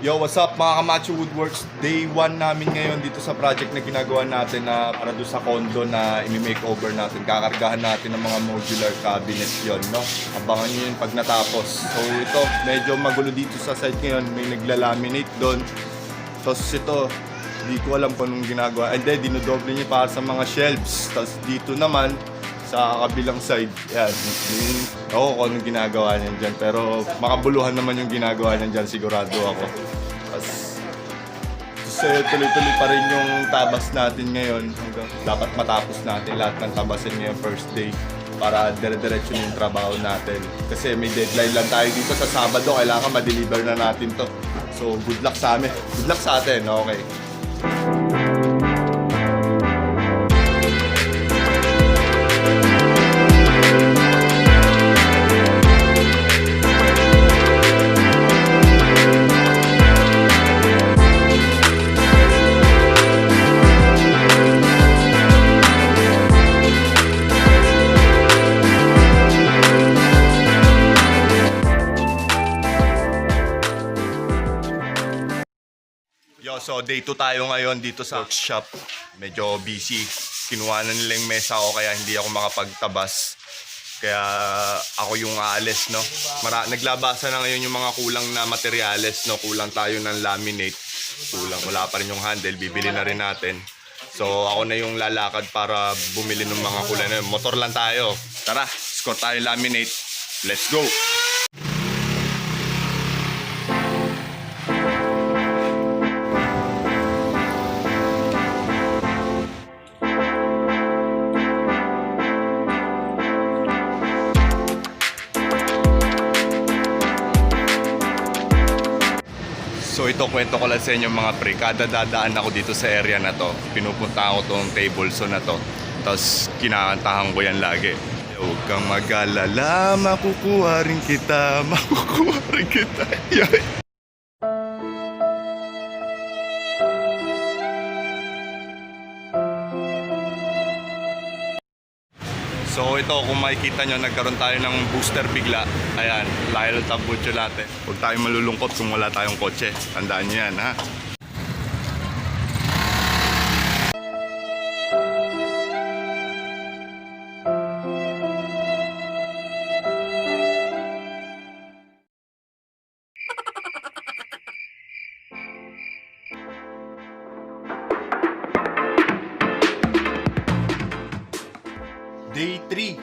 Yo, what's up mga ka-Macho Woodworks? Day 1 namin ngayon dito sa project na ginagawa natin na para doon sa condo na i-makeover natin. Kakargahan natin ng mga modular cabinet yon, no? Abangan nyo yun pag natapos. So ito, medyo magulo dito sa site ngayon. May nagla-laminate doon. Tapos ito, hindi ko alam kung anong ginagawa. And then, dinodoble niya para sa mga shelves. Tapos dito naman, sa kabilang side, yan. Oo, kung anong ginagawa niyan dyan. Pero makabuluhan naman yung ginagawa niyan dyan, sigurado ako. Tapos tuloy-tuloy pa rin yung tabas natin ngayon. Dapat matapos natin lahat ng tabasin ngayon first day para dire-diretso yung trabaho natin. Kasi may deadline lang tayo dito sa Sabado. Kailangan ma-deliver na natin to. So, good luck sa amin. Good luck sa atin, okay? So day 2 tayo ngayon dito sa workshop. Medyo busy. Kinuha na nila yung mesa ko kaya hindi ako makapagtabas. Kaya ako yung aalis, no. Naglabasa na ngayon yung mga kulang na materyales, no. Kulang tayo ng laminate. Wala pa rin yung handle, bibili na rin natin. So ako na yung lalakad para bumili ng mga kulang na yun. Motor lang tayo. Tara, score tayo laminate. Let's go! So ito, kwento ko lang sa inyo mga pre. Kada dadaan ako dito sa area na to, pinupunta ako tong table saw na to. Tapos kinakantahan ko yan lagi. Huwag kang mag-alala, makukuha rin kita, makukuha rin kita. So ito, kung makikita nyo, nagkaroon tayo ng booster bigla. Ayan, lahil tabutso natin. Huwag tayong malulungkot kung wala tayong kotse. Tandaan nyo yan, ha?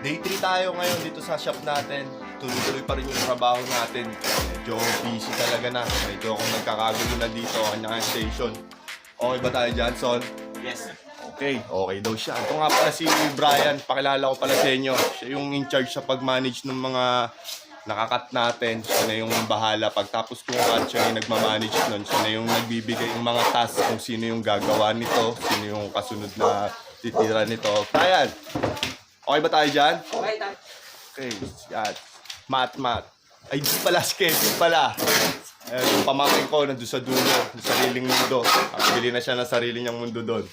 Day 3 tayo ngayon dito sa shop natin. Tuloy-tuloy pa rin yung trabaho natin. Medyo busy talaga na. Medyo akong nagkakagulo na dito, kanya station. Okay ba tayo, Johnson? Yes. Okay daw siya. Ito nga pala si Brian, pakilala ko pala sa inyo. Siya yung in charge sa pag-manage ng mga nakakat natin. Siya na yung bahala. Pagtapos kung cut, siya yung nagmamanage nun. Siya na yung nagbibigay yung mga tasks kung sino yung gagawa nito, sino yung kasunod na titira nito. Brian! Okay ba tayo dyan? Okay, yan. Mat. Ay, di pala, schedule pala. Yung pamangkin ko, nandun sa dulo, sa sariling mundo. Bili na siya ng sarili niyang mundo doon.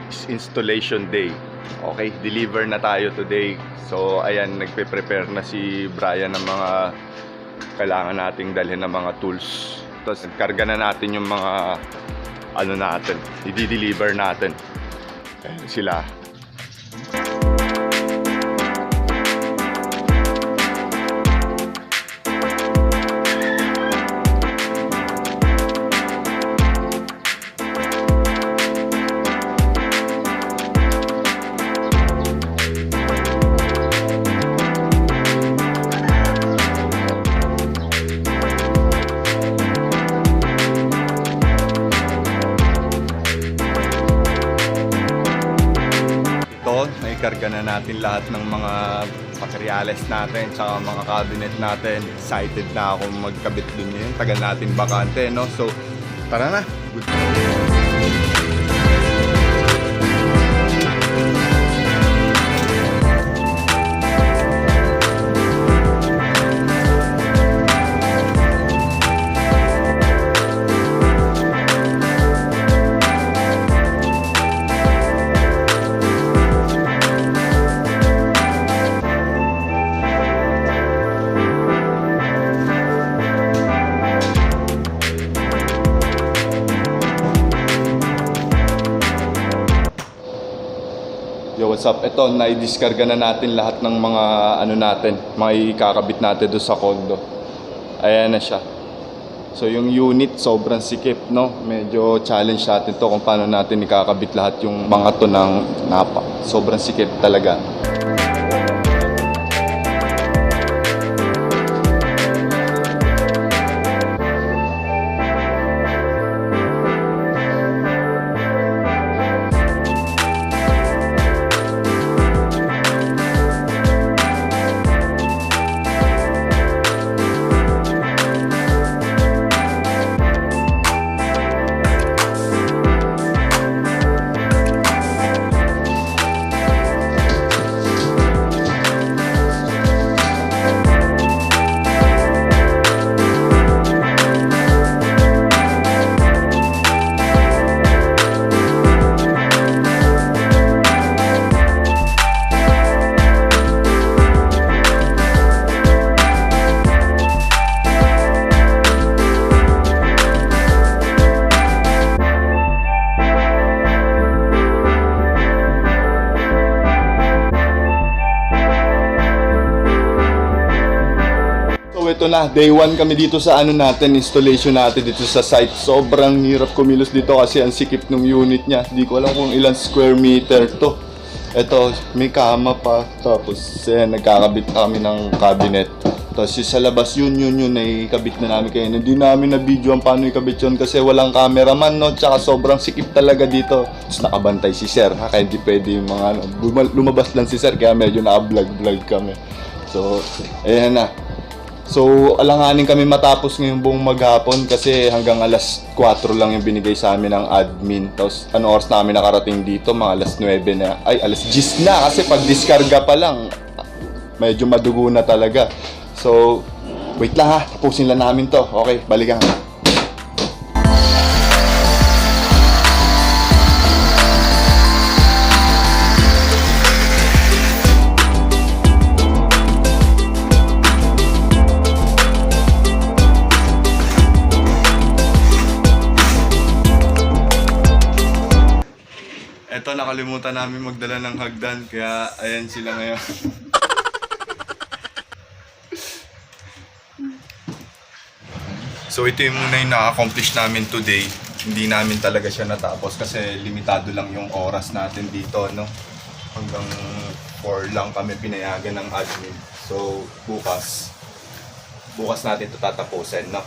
is installation day. Okay, deliver na tayo today. So ayan, nagpe-prepare na si Brian ng mga kailangan nating dalhin ng mga tools. Tapos karga na natin yung mga ano natin, i-deliver natin. Ayan sila. Naikarga na natin lahat ng mga materials natin tsaka mga cabinet natin. Excited na ako magkabit dun yun. Tagal natin bakante, no? So, tara na! Good. Yo, what's up? Ito, na-discarga na natin lahat ng mga ano natin, mga ikakabit natin doon sa condo. Ayan na siya. So yung unit sobrang sikip, no? Medyo challenge natin to kung paano natin ikakabit lahat yung mga to ng napa. Sobrang sikip talaga. Ito na, day 1 kami dito sa ano natin, installation natin dito sa site. Sobrang hirap kumilos dito kasi ang sikip ng unit niya. Hindi ko alam kung ilang square meter to. Ito, may kama pa. Tapos, nagkakabit na kami ng cabinet. Tapos, sa labas yun, ay kabit na namin kayo. Hindi namin na video ang paano ikabit yun kasi walang cameraman, no? Tsaka sobrang sikip talaga dito. Tapos, nakabantay si sir, ha? Kaya hindi pwede yung mga ano. Lumabas lang si sir, kaya medyo naka-vlog kami. So, ayan na. So, alanganin kami matapos ngayong buong maghapon kasi hanggang alas 4 lang yung binigay sa amin ng admin. Tapos, ano oras namin nakarating dito? Mga alas 9 na. Ay, alas 10 na kasi pag diskarga pa lang, medyo madugo na talaga. So, wait lang ha. Tapusin lang namin to. Okay, balikan. Ito, nakalimutan namin magdala ng hagdan, kaya ayan sila ngayon. So ito yung muna yung na-accomplish namin today. Hindi namin talaga siya natapos kasi limitado lang yung oras natin dito, no? Hanggang 4 lang kami pinayagan ng admin. So bukas natin ito tatapusin, no?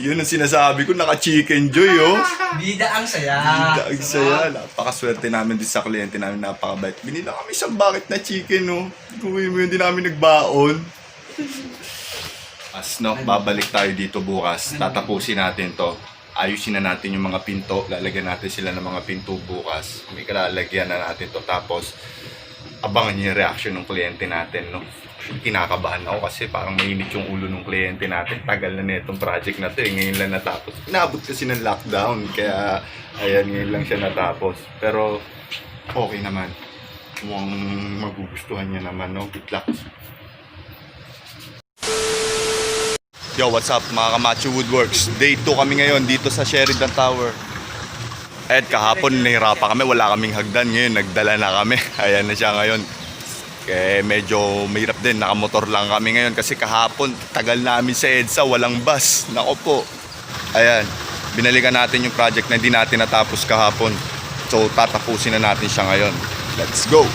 Yun ang sinasabi ko, naka-chicken joy, oh. Bida ang saya. Bida ang saya. Napakaswerte namin din sa kliyente namin, napakabait. Binila kami isang bucket na chicken, oh. Kung yun, hindi namin nagbaon. As no, babalik tayo dito bukas. Tatapusin natin to. ayusin na natin yung mga pinto, lalagyan natin sila ng mga pinto bukas. May kalalagyan na natin to, tapos abangan niyo yung reaction ng kliyente natin, no? Kinakabahan ako kasi parang mainit yung ulo ng kliyente natin. Tagal na itong project na to, ngayon lang natapos. Inabot kasi ng lockdown, kaya ayan, ngayon lang siya natapos. Pero okay naman, mukhang magugustuhan niya naman, no? Good luck. Yo, what's up mga ka-Macho Woodworks? Day 2 kami ngayon dito sa Sheridan Tower. At kahapon nahirapan kami, wala kaming hagdan. Ngayon nagdala na kami. Ayan na siya ngayon. Kaya medyo mahirap din, nakamotor lang kami ngayon kasi kahapon tagal namin sa EDSA, walang bus. Nako po. Ayan, binalikan natin yung project na hindi natin natapos kahapon. So tatapusin na natin siya ngayon. Let's go!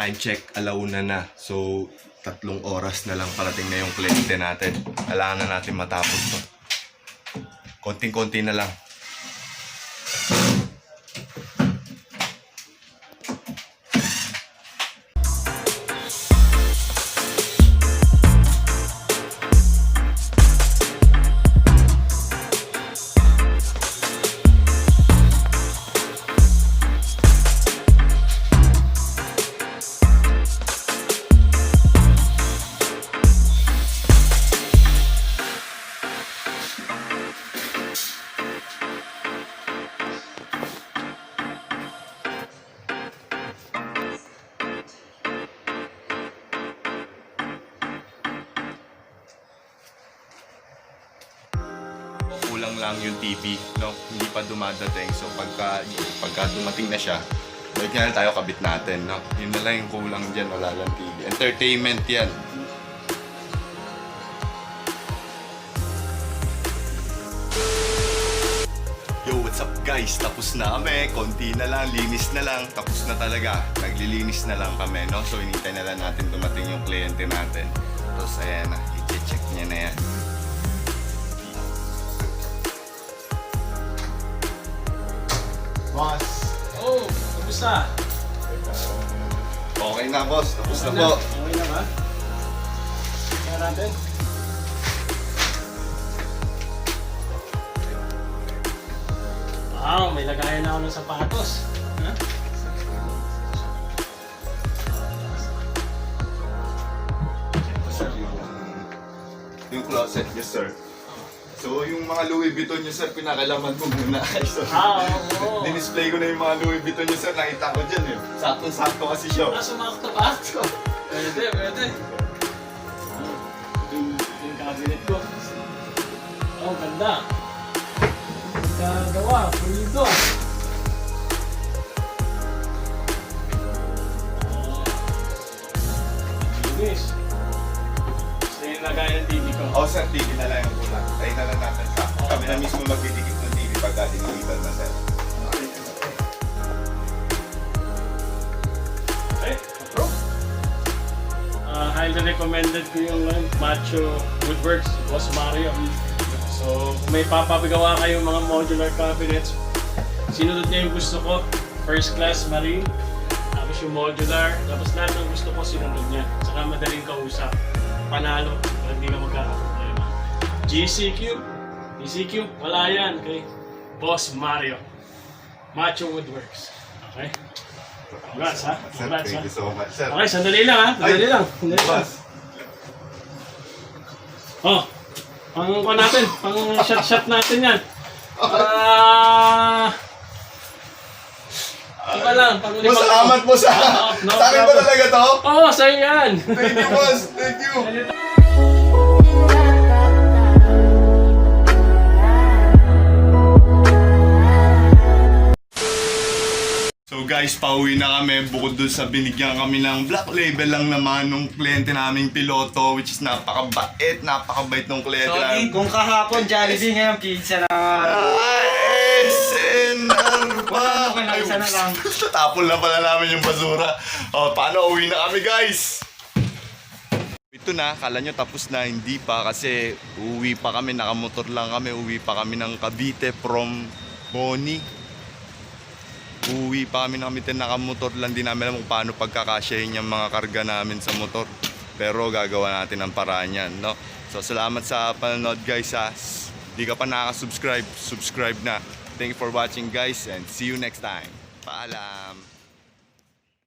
Time check, alauna na. So, 3 oras na lang parating na yung kliyente natin. Kailangan na natin matapos to. Konting-konti na lang. Kulang lang yung TV, no? Hindi pa dumadating. So pagka dumating na siya, balik na tayo, kabit natin, no? Yun na lang yung kulang dyan, wala lang TV. Entertainment yan. Yo, what's up guys? Tapos na kami. Konti na lang, linis na lang. Tapos na talaga. Naglilinis na lang kami, no? So hinintay na lang natin dumating yung kliyente natin. Tapos ayan na, i-check niya na yan. Boss! Oh, kamusta? Okay na boss, tapos na po. Okay na ba? Tingnan natin. Wow, may lagayan na ako ng sapatos. Ha? Sir, yung closet niyo sir. So yung mga Louis Vuitton niyo sir, pinakalaman ko muna. So, Oo. dinisplay ko na yung mga Louis Vuitton niyo sir, nakita ko dyan eh. Saktong-sakto kasi siya. Sumakto ba? Pwede. Yung cabinet ko. Oh, ganda. Gagawa, pulido. Linis. Gusto yung lagay ng TV ko. Oh sir, TV na lang yung kulang. Tayo na lang natin sa kami na mismo magdidikit ng TV pagka dinilitan na sir. Okay, approve. Highly recommended ko yung Macho Woodworks, Boss Mario. So, kung may papabigawa kayong mga modular cabinets, sinunod niya yung gusto ko. First class marine, tapos yung modular, tapos lahat ng gusto ko sinunod niya. Saka madaling kausap. Panalo, hindi ka magkakaproblema. GCQ, wala yan kay Boss Mario. Macho Woodworks. Okay? Congrats ha? Sir, Congrats ha? thank you so much sir. Okay, sandali lang ha? Sandali lang. Boss. Oh, pang natin, pang shot natin yan. Iba lang, pang Boss, salamat po sa... no sa akin ba problem. talaga to? Oo, sa'yo yan. Thank you boss, thank you. So guys, pauwi na kami. Bukod dun sa binigyan kami ng black label lang naman nung kliyente naming piloto, which is napakabait ng kliyente namin. Kung kahapon Jollibee, ngayon pizza na. Yes! isa na lang. Tatapol na pala namin yung basura. O, paano? Uwi na kami, guys! Ito na, kala nyo tapos na, hindi pa kasi uwi pa kami, nakamotor lang kami, uwi pa kami ng Cavite from Boni. Uwi pa kami ng Cavite, nakamotor lang, din namin alam kung paano pagkakasyahin yung mga karga namin sa motor. Pero gagawa natin ang paraan yan, no? So salamat sa panonood, guys, ha. Di ka pa nakaka-subscribe, subscribe na. Thank you for watching, guys, and see you next time. Paalam!